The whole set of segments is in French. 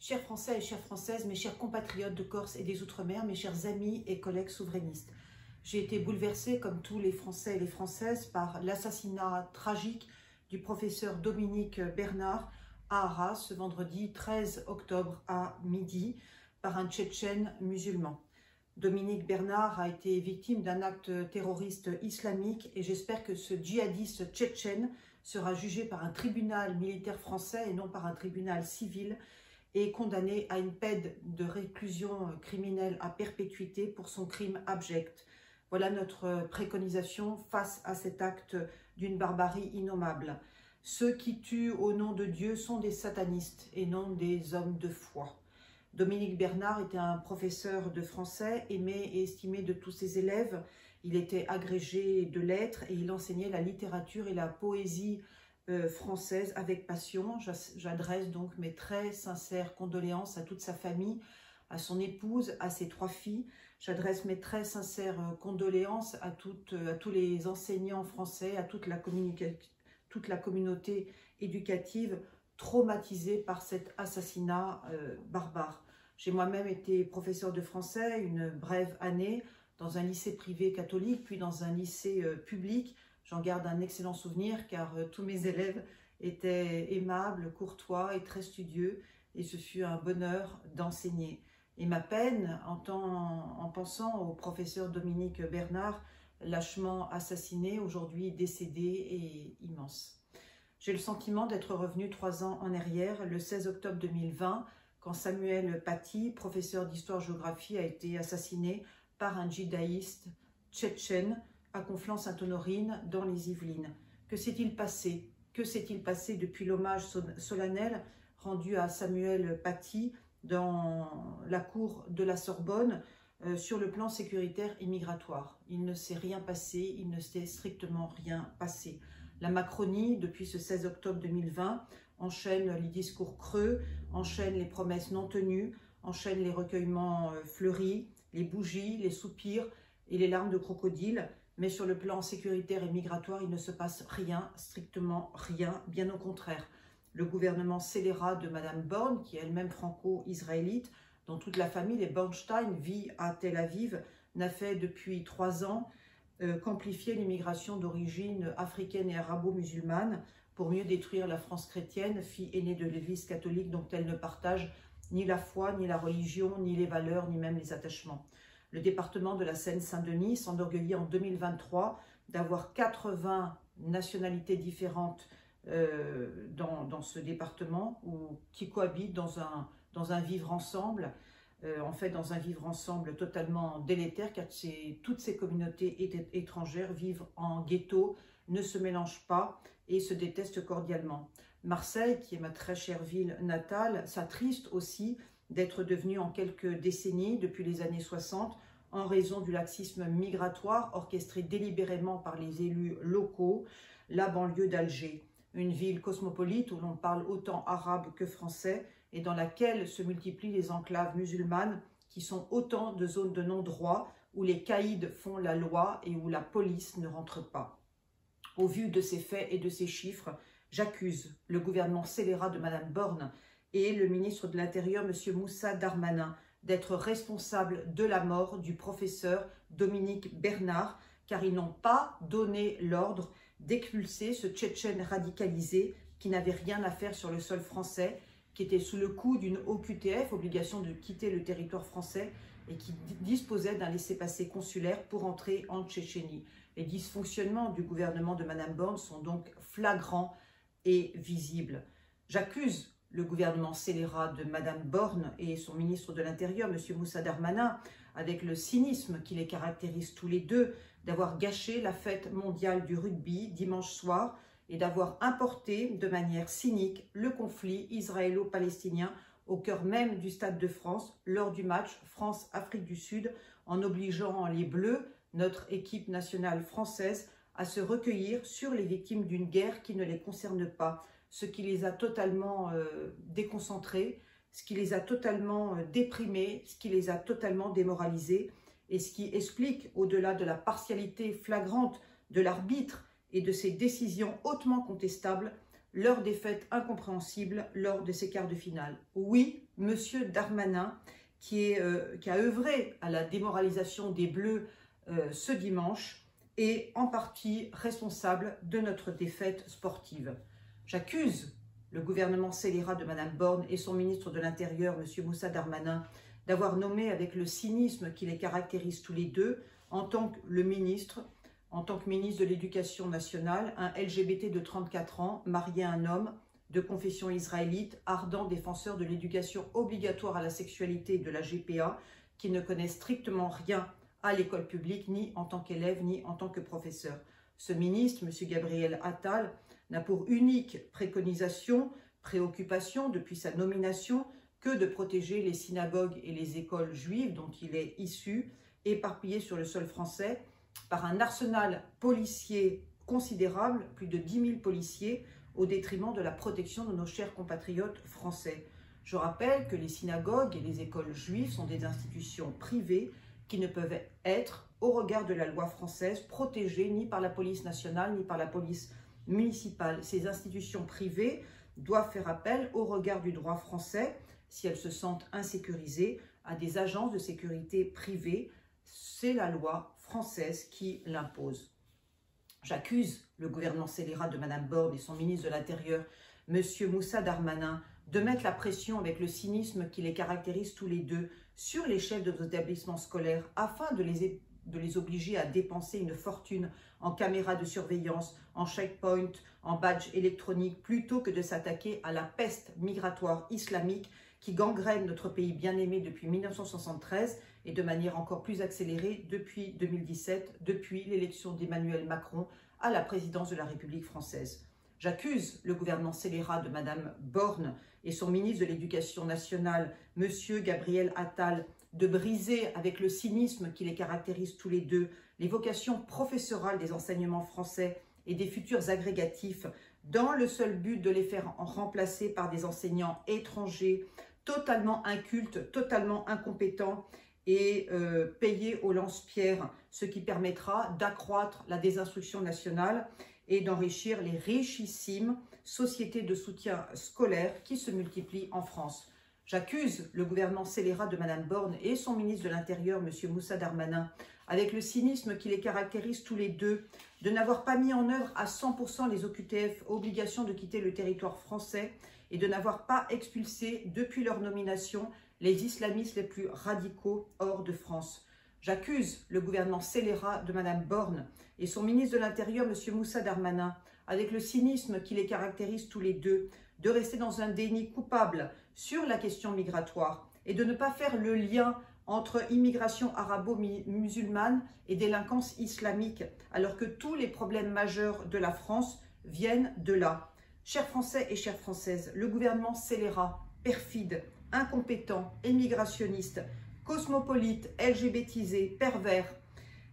Chers Français et chères Françaises, mes chers compatriotes de Corse et des Outre-mer, mes chers amis et collègues souverainistes, j'ai été bouleversée, comme tous les Français et les Françaises, par l'assassinat tragique du professeur Dominique Bernard à Arras ce vendredi 13 octobre à midi par un Tchétchène musulman. Dominique Bernard a été victime d'un acte terroriste islamique et j'espère que ce djihadiste tchétchène sera jugé par un tribunal militaire français et non par un tribunal civil et condamné à une peine de réclusion criminelle à perpétuité pour son crime abject. Voilà notre préconisation face à cet acte d'une barbarie innommable. Ceux qui tuent au nom de Dieu sont des satanistes et non des hommes de foi. Dominique Bernard était un professeur de français aimé et estimé de tous ses élèves. Il était agrégé de lettres et il enseignait la littérature et la poésie française avec passion. J'adresse donc mes très sincères condoléances à toute sa famille, à son épouse, à ses 3 filles. J'adresse mes très sincères condoléances à tous les enseignants français, à toute la communauté éducative traumatisée par cet assassinat barbare. J'ai moi-même été professeur de français une brève année dans un lycée privé catholique, puis dans un lycée public. J'en garde un excellent souvenir car tous mes élèves étaient aimables, courtois et très studieux et ce fut un bonheur d'enseigner. Et ma peine en pensant au professeur Dominique Bernard, lâchement assassiné, aujourd'hui décédé, est immense. J'ai le sentiment d'être revenu 3 ans en arrière, le 16 octobre 2020, quand Samuel Paty, professeur d'histoire-géographie, a été assassiné par un djihadiste tchétchène à Conflans-Sainte-Honorine dans les Yvelines. Que s'est-il passé? Que s'est-il passé depuis l'hommage solennel rendu à Samuel Paty dans la cour de la Sorbonne sur le plan sécuritaire et migratoire? Il ne s'est rien passé, il ne s'est strictement rien passé. La Macronie, depuis ce 16 octobre 2020, enchaîne les discours creux, enchaîne les promesses non tenues, enchaîne les recueillements fleuris, les bougies, les soupirs et les larmes de crocodile. Mais sur le plan sécuritaire et migratoire, il ne se passe rien, strictement rien, bien au contraire. Le gouvernement scélérat de Madame Borne, qui est elle-même franco-israélite, dont toute la famille, les Bornstein, vit à Tel Aviv, n'a fait depuis 3 ans qu'amplifier l'immigration d'origine africaine et arabo-musulmane pour mieux détruire la France chrétienne, fille aînée de l'Église catholique dont elle ne partage ni la foi, ni la religion, ni les valeurs, ni même les attachements. Le département de la Seine-Saint-Denis s'enorgueillit en 2023 d'avoir 80 nationalités différentes dans ce département qui cohabitent dans un vivre ensemble, en fait dans un vivre ensemble totalement délétère car toutes ces communautés étrangères vivent en ghetto, ne se mélangent pas et se détestent cordialement. Marseille, qui est ma très chère ville natale, s'attriste aussi d'être devenue en quelques décennies, depuis les années 60, en raison du laxisme migratoire orchestré délibérément par les élus locaux, la banlieue d'Alger. Une ville cosmopolite où l'on parle autant arabe que français et dans laquelle se multiplient les enclaves musulmanes qui sont autant de zones de non-droit où les caïds font la loi et où la police ne rentre pas. Au vu de ces faits et de ces chiffres, j'accuse le gouvernement scélérat de Madame Borne et le ministre de l'Intérieur, M. Moussa Darmanin, d'être responsables de la mort du professeur Dominique Bernard, car ils n'ont pas donné l'ordre d'expulser ce Tchétchène radicalisé qui n'avait rien à faire sur le sol français, qui était sous le coup d'une OQTF, obligation de quitter le territoire français, et qui disposait d'un laissez-passer consulaire pour entrer en Tchétchénie. Les dysfonctionnements du gouvernement de Madame Borne sont donc flagrants et visibles. J'accuse le gouvernement scélérat de Madame Borne et son ministre de l'Intérieur, M. Moussa Darmanin, avec le cynisme qui les caractérise tous les deux, d'avoir gâché la fête mondiale du rugby dimanche soir et d'avoir importé de manière cynique le conflit israélo-palestinien au cœur même du Stade de France lors du match France-Afrique du Sud, en obligeant les Bleus, notre équipe nationale française, à se recueillir sur les victimes d'une guerre qui ne les concerne pas, ce qui les a totalement déconcentrés, ce qui les a totalement déprimés, ce qui les a totalement démoralisés, et ce qui explique, au-delà de la partialité flagrante de l'arbitre et de ses décisions hautement contestables, leur défaite incompréhensible lors de ces quarts de finale. Oui, M. Darmanin, qui a œuvré à la démoralisation des Bleus ce dimanche, est en partie responsable de notre défaite sportive. J'accuse le gouvernement scélérat de Mme Borne et son ministre de l'Intérieur, M. Moussa Darmanin, d'avoir nommé avec le cynisme qui les caractérise tous les deux, en tant que ministre de l'Éducation nationale, un LGBT de 34 ans, marié à un homme de confession israélite, ardent défenseur de l'éducation obligatoire à la sexualité et de la GPA, qui ne connaît strictement rien à l'école publique, ni en tant qu'élève, ni en tant que professeur. Ce ministre, M. Gabriel Attal, n'a pour unique préoccupation depuis sa nomination que de protéger les synagogues et les écoles juives dont il est issu, éparpillées sur le sol français, par un arsenal policier considérable, plus de 10 000 policiers, au détriment de la protection de nos chers compatriotes français. Je rappelle que les synagogues et les écoles juives sont des institutions privées qui ne peuvent être, au regard de la loi française, protégées ni par la police nationale ni par la police municipale. Ces institutions privées doivent faire appel, au regard du droit français, si elles se sentent insécurisées, à des agences de sécurité privées. C'est la loi française qui l'impose. J'accuse le gouvernement scélérat de Mme Borne et son ministre de l'Intérieur, M. Moussa Darmanin, de mettre la pression avec le cynisme qui les caractérise tous les deux sur les chefs de nos établissements scolaires afin de les obliger à dépenser une fortune en caméras de surveillance, en checkpoint, en badge électronique, plutôt que de s'attaquer à la peste migratoire islamique qui gangrène notre pays bien-aimé depuis 1973 et de manière encore plus accélérée depuis 2017, depuis l'élection d'Emmanuel Macron à la présidence de la République française. J'accuse le gouvernement scélérat de Mme Borne et son ministre de l'Éducation nationale, M. Gabriel Attal, de briser avec le cynisme qui les caractérise tous les deux les vocations professorales des enseignements français et des futurs agrégatifs dans le seul but de les faire remplacer par des enseignants étrangers totalement incultes, totalement incompétents et payés au lance-pierre, ce qui permettra d'accroître la désinstruction nationale et d'enrichir les richissimes sociétés de soutien scolaire qui se multiplient en France. J'accuse le gouvernement scélérat de Mme Borne et son ministre de l'Intérieur, M. Moussa Darmanin, avec le cynisme qui les caractérise tous les deux, de n'avoir pas mis en œuvre à 100% les OQTF, obligation de quitter le territoire français, et de n'avoir pas expulsé, depuis leur nomination, les islamistes les plus radicaux hors de France. J'accuse le gouvernement scélérat de Mme Borne et son ministre de l'Intérieur, M. Moussa Darmanin, avec le cynisme qui les caractérise tous les deux, de rester dans un déni coupable sur la question migratoire et de ne pas faire le lien entre immigration arabo-musulmane et délinquance islamique, alors que tous les problèmes majeurs de la France viennent de là. Chers Français et chères Françaises, le gouvernement scélérat, perfide, incompétent, immigrationniste, cosmopolite, LGBTisé, pervers,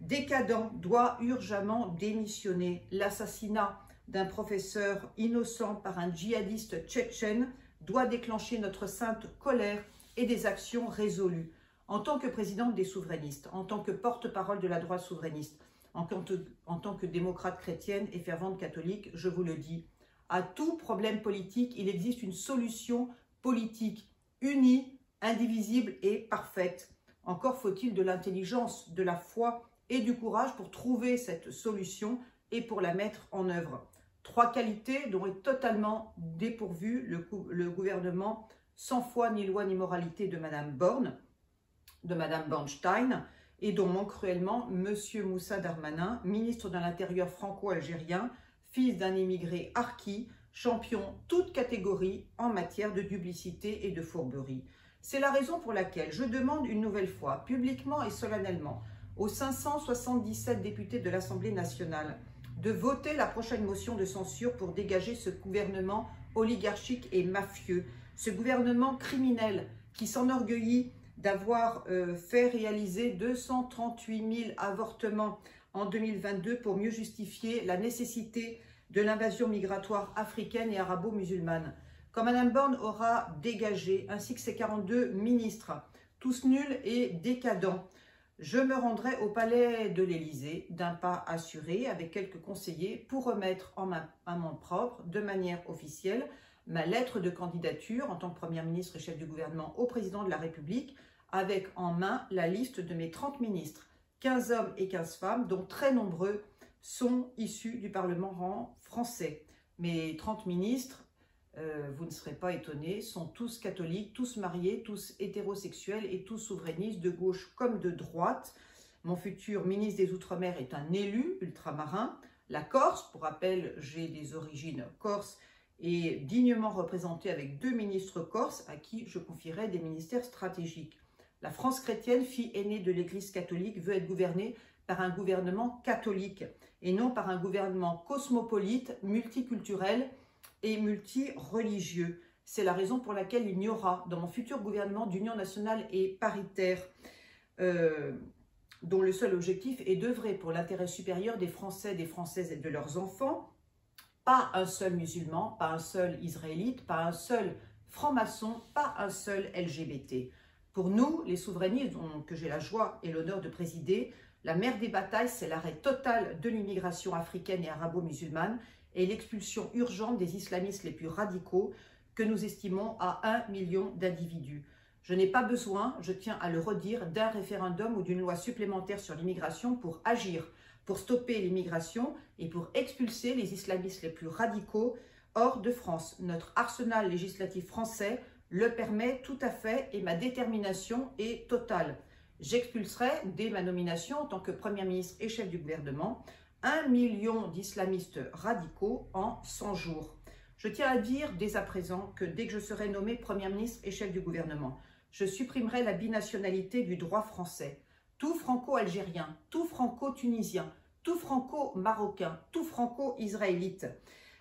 décadent, doit urgemment démissionner. L'assassinat d'un professeur innocent par un djihadiste tchétchène doit déclencher notre sainte colère et des actions résolues. En tant que présidente des souverainistes, en tant que porte-parole de la droite souverainiste, en tant que démocrate chrétienne et fervente catholique, je vous le dis, à tout problème politique, il existe une solution politique unie, indivisible et parfaite. Encore faut-il de l'intelligence, de la foi et du courage pour trouver cette solution et pour la mettre en œuvre. 3 qualités dont est totalement dépourvu le gouvernement sans foi ni loi ni moralité de Mme Borne, de Mme Bornstein, et dont manque cruellement M. Moussa Darmanin, ministre de l'Intérieur franco-algérien, fils d'un immigré harki, champion toute catégorie en matière de duplicité et de fourberie. C'est la raison pour laquelle je demande une nouvelle fois, publiquement et solennellement, aux 577 députés de l'Assemblée nationale, de voter la prochaine motion de censure pour dégager ce gouvernement oligarchique et mafieux, ce gouvernement criminel qui s'enorgueillit d'avoir fait réaliser 238 000 avortements en 2022 pour mieux justifier la nécessité de l'invasion migratoire africaine et arabo-musulmane. Quand Mme Borne aura dégagé, ainsi que ses 42 ministres, tous nuls et décadents, je me rendrai au palais de l'Élysée d'un pas assuré avec quelques conseillers pour remettre en main propre, de manière officielle, ma lettre de candidature en tant que Premier ministre et chef du gouvernement au président de la République, avec en main la liste de mes 30 ministres, 15 hommes et 15 femmes, dont très nombreux sont issus du Parlement français. Mes 30 ministres, vous ne serez pas étonnés, sont tous catholiques, tous mariés, tous hétérosexuels et tous souverainistes de gauche comme de droite. Mon futur ministre des Outre-mer est un élu ultramarin. La Corse, pour rappel, j'ai des origines corses, est dignement représentée avec 2 ministres corses à qui je confierai des ministères stratégiques. La France chrétienne, fille aînée de l'Église catholique, veut être gouvernée par un gouvernement catholique et non par un gouvernement cosmopolite, multiculturel et multireligieux. C'est la raison pour laquelle il n'y aura dans mon futur gouvernement d'union nationale et paritaire, dont le seul objectif est d'œuvrer pour l'intérêt supérieur des Français, des Françaises et de leurs enfants, pas un seul musulman, pas un seul israélite, pas un seul franc-maçon, pas un seul LGBT. Pour nous, les souverainistes, que j'ai la joie et l'honneur de présider, la mère des batailles, c'est l'arrêt total de l'immigration africaine et arabo-musulmane et l'expulsion urgente des islamistes les plus radicaux que nous estimons à 1 million d'individus. Je n'ai pas besoin, je tiens à le redire, d'un référendum ou d'une loi supplémentaire sur l'immigration pour agir, pour stopper l'immigration et pour expulser les islamistes les plus radicaux hors de France. Notre arsenal législatif français le permet tout à fait et ma détermination est totale. J'expulserai, dès ma nomination en tant que Premier ministre et chef du gouvernement, 1 million d'islamistes radicaux en 100 jours. Je tiens à dire dès à présent que dès que je serai nommé Premier ministre et chef du gouvernement, je supprimerai la binationalité du droit français. Tout franco-algérien, tout franco-tunisien, tout franco-marocain, tout franco-israélite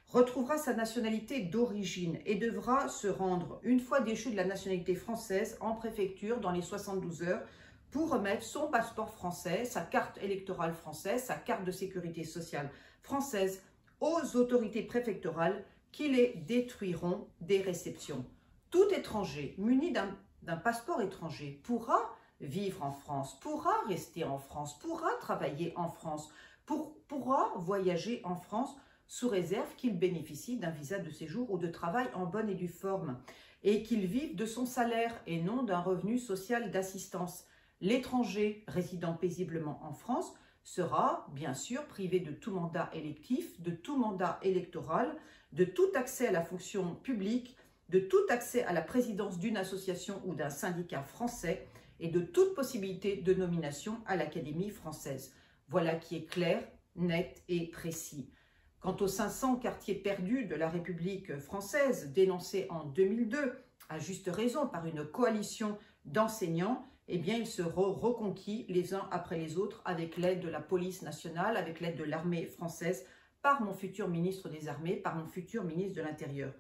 retrouvera sa nationalité d'origine et devra se rendre, une fois déchu de la nationalité française, en préfecture dans les 72 heures pour remettre son passeport français, sa carte électorale française, sa carte de sécurité sociale française aux autorités préfectorales qui les détruiront des réceptions. Tout étranger muni d'un passeport étranger pourra vivre en France, pourra rester en France, pourra travailler en France, pourra voyager en France sous réserve qu'il bénéficie d'un visa de séjour ou de travail en bonne et due forme et qu'il vive de son salaire et non d'un revenu social d'assistance. L'étranger résidant paisiblement en France sera bien sûr privé de tout mandat électif, de tout mandat électoral, de tout accès à la fonction publique, de tout accès à la présidence d'une association ou d'un syndicat français et de toute possibilité de nomination à l'Académie française. Voilà qui est clair, net et précis. Quant aux 500 quartiers perdus de la République française, dénoncés en 2002, à juste raison par une coalition d'enseignants, eh bien, ils seront reconquis les uns après les autres avec l'aide de la police nationale, avec l'aide de l'armée française, par mon futur ministre des Armées, par mon futur ministre de l'Intérieur.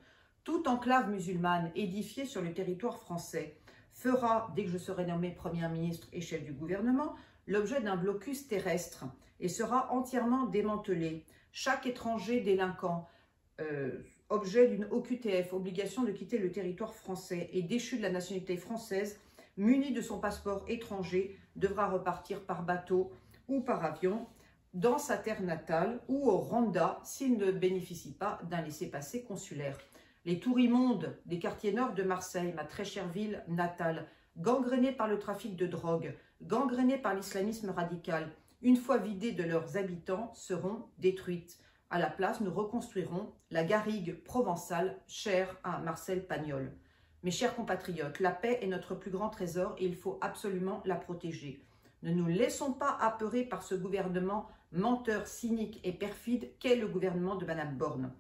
Toute enclave musulmane édifiée sur le territoire français fera, dès que je serai nommé Premier ministre et chef du gouvernement, l'objet d'un blocus terrestre et sera entièrement démantelé. Chaque étranger délinquant, objet d'une OQTF, obligation de quitter le territoire français et déchu de la nationalité française, muni de son passeport étranger, devra repartir par bateau ou par avion dans sa terre natale ou au Rwanda s'il ne bénéficie pas d'un laissez-passer consulaire. Les tours immondes des quartiers nord de Marseille, ma très chère ville natale, gangrénées par le trafic de drogue, gangrénées par l'islamisme radical, une fois vidées de leurs habitants, seront détruites. À la place, nous reconstruirons la garrigue provençale chère à Marcel Pagnol. Mes chers compatriotes, la paix est notre plus grand trésor et il faut absolument la protéger. Ne nous laissons pas apeurer par ce gouvernement menteur, cynique et perfide qu'est le gouvernement de Mme Borne.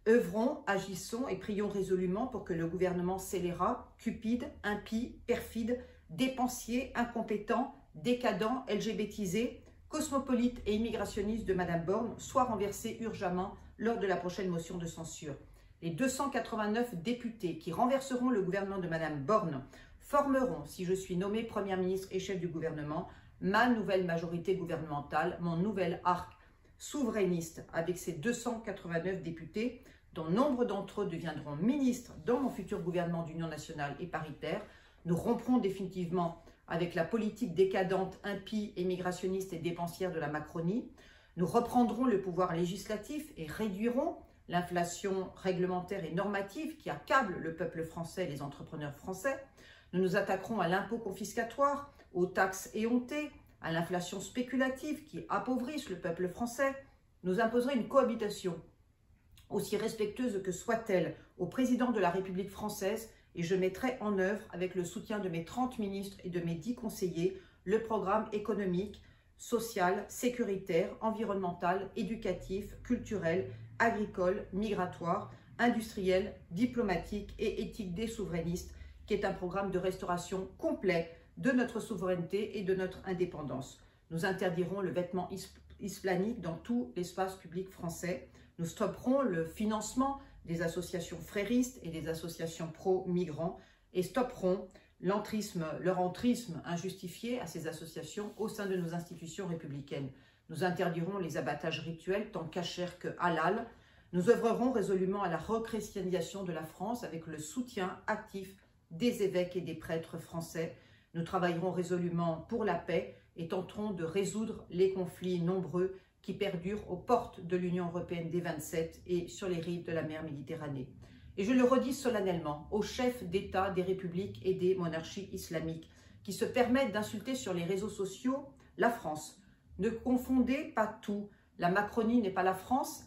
Œuvrons, agissons et prions résolument pour que le gouvernement scélérat, cupide, impie, perfide, dépensier, incompétent, décadent, LGBTisé, cosmopolite et immigrationniste de Mme Borne soit renversé urgemment lors de la prochaine motion de censure. Les 289 députés qui renverseront le gouvernement de Mme Borne formeront, si je suis nommé Premier ministre et chef du gouvernement, ma nouvelle majorité gouvernementale, mon nouvel arc souverainiste avec ces 289 députés, dont nombre d'entre eux deviendront ministres dans mon futur gouvernement d'union nationale et paritaire. Nous romprons définitivement avec la politique décadente, impie, immigrationniste et dépensière de la Macronie. Nous reprendrons le pouvoir législatif et réduirons l'inflation réglementaire et normative qui accable le peuple français et les entrepreneurs français. Nous nous attaquerons à l'impôt confiscatoire, aux taxes éhontées, à l'inflation spéculative qui appauvrissent le peuple français. Nous imposerons une cohabitation, aussi respectueuse que soit-elle, au président de la République française, et je mettrai en œuvre, avec le soutien de mes 30 ministres et de mes 10 conseillers, le programme économique, social, sécuritaire, environnemental, éducatif, culturel, agricole, migratoire, industriel, diplomatique et éthique des souverainistes, qui est un programme de restauration complet de notre souveraineté et de notre indépendance. Nous interdirons le vêtement islamique dans tout l'espace public français. Nous stopperons le financement des associations fréristes et des associations pro-migrants et stopperons leur entrisme injustifié à ces associations au sein de nos institutions républicaines. Nous interdirons les abattages rituels tant cachers que halal. Nous œuvrerons résolument à la rechristianisation de la France avec le soutien actif des évêques et des prêtres français. Nous travaillerons résolument pour la paix et tenterons de résoudre les conflits nombreux qui perdurent aux portes de l'Union européenne des 27 et sur les rives de la mer Méditerranée. Et je le redis solennellement aux chefs d'État des républiques et des monarchies islamiques qui se permettent d'insulter sur les réseaux sociaux la France. Ne confondez pas tout. La Macronie n'est pas la France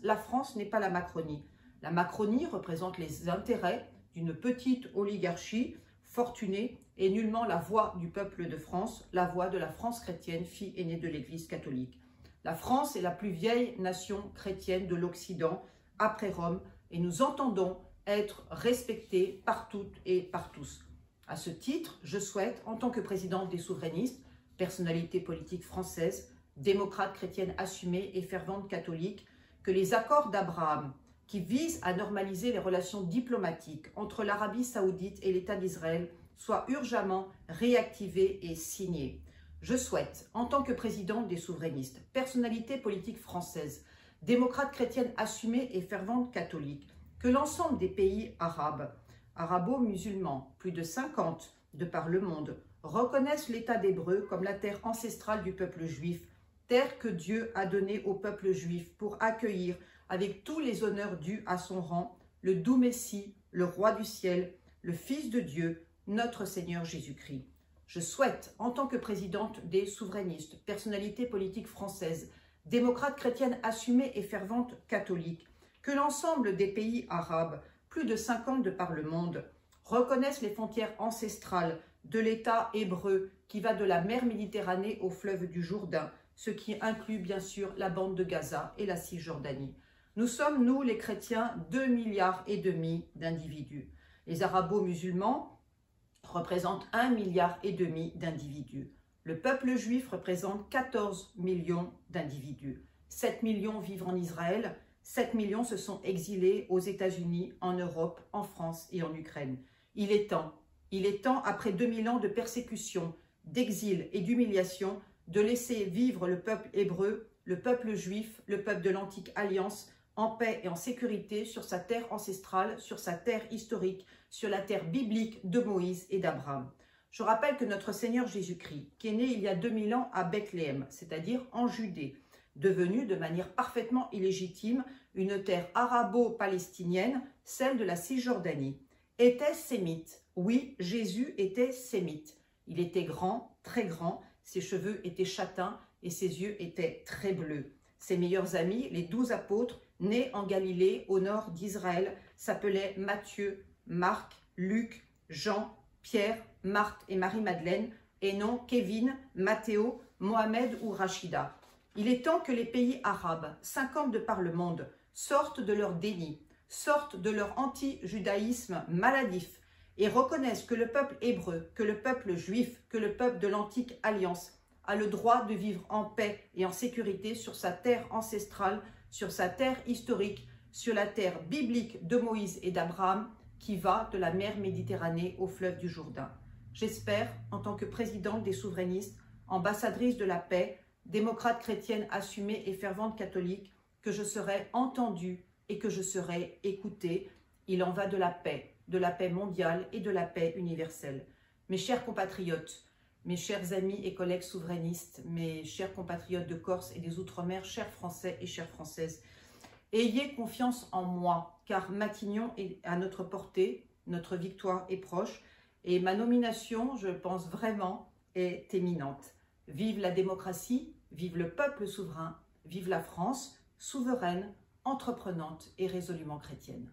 n'est pas la Macronie. La Macronie représente les intérêts d'une petite oligarchie fortunée et nullement la voix du peuple de France, la voix de la France chrétienne, fille aînée de l'Église catholique. La France est la plus vieille nation chrétienne de l'Occident, après Rome, et nous entendons être respectés par toutes et par tous. À ce titre, je souhaite, en tant que présidente des souverainistes, personnalité politique française, démocrate chrétienne assumée et fervente catholique, que les accords d'Abraham, qui visent à normaliser les relations diplomatiques entre l'Arabie saoudite et l'État d'Israël, soient urgemment réactivés et signés. Je souhaite, en tant que présidente des souverainistes, personnalité politique française, démocrate chrétienne assumée et fervente catholique, que l'ensemble des pays arabes, arabo-musulmans, plus de 50 de par le monde, reconnaissent l'État d'Hébreu comme la terre ancestrale du peuple juif, terre que Dieu a donnée au peuple juif pour accueillir avec tous les honneurs dus à son rang, le doux Messie, le roi du ciel, le Fils de Dieu, notre Seigneur Jésus-Christ. Je souhaite, en tant que présidente des souverainistes, personnalité politique française, démocrate chrétienne assumée et fervente catholique, que l'ensemble des pays arabes, plus de 50 de par le monde, reconnaissent les frontières ancestrales de l'État hébreu qui va de la mer Méditerranée au fleuve du Jourdain, ce qui inclut bien sûr la bande de Gaza et la Cisjordanie. Nous sommes, nous les chrétiens, 2,5 milliards d'individus. Les arabo-musulmans représentent 1,5 milliard d'individus. Le peuple juif représente 14 millions d'individus. 7 millions vivent en Israël, 7 millions se sont exilés aux États-Unis, en Europe, en France et en Ukraine. Il est temps, après 2000 ans de persécution, d'exil et d'humiliation, de laisser vivre le peuple hébreu, le peuple juif, le peuple de l'Antique Alliance, en paix et en sécurité sur sa terre ancestrale, sur sa terre historique, sur la terre biblique de Moïse et d'Abraham. Je rappelle que notre Seigneur Jésus-Christ, qui est né il y a 2000 ans à Bethléem, c'est-à-dire en Judée, devenue de manière parfaitement illégitime une terre arabo-palestinienne, celle de la Cisjordanie, était sémite. Oui, Jésus était sémite. Il était grand, très grand, ses cheveux étaient châtains et ses yeux étaient très bleus. Ses meilleurs amis, les 12 apôtres, nés en Galilée, au nord d'Israël, s'appelaient Matthieu, Marc, Luc, Jean, Pierre, Marthe et Marie-Madeleine, et non Kevin, Mathéo, Mohamed ou Rachida. Il est temps que les pays arabes, 50 de par le monde, sortent de leur déni, sortent de leur anti-judaïsme maladif et reconnaissent que le peuple hébreu, que le peuple juif, que le peuple de l'Antique Alliance a le droit de vivre en paix et en sécurité sur sa terre ancestrale, sur sa terre historique, sur la terre biblique de Moïse et d'Abraham qui va de la mer Méditerranée au fleuve du Jourdain. J'espère, en tant que présidente des souverainistes, ambassadrice de la paix, démocrate chrétienne assumée et fervente catholique, que je serai entendue et que je serai écoutée. Il en va de la paix mondiale et de la paix universelle. Mes chers compatriotes, mes chers amis et collègues souverainistes, mes chers compatriotes de Corse et des Outre-mer, chers Français et chères Françaises, ayez confiance en moi, car Matignon est à notre portée, notre victoire est proche, et ma nomination, je pense vraiment, est éminente. Vive la démocratie, vive le peuple souverain, vive la France, souveraine, entreprenante et résolument chrétienne.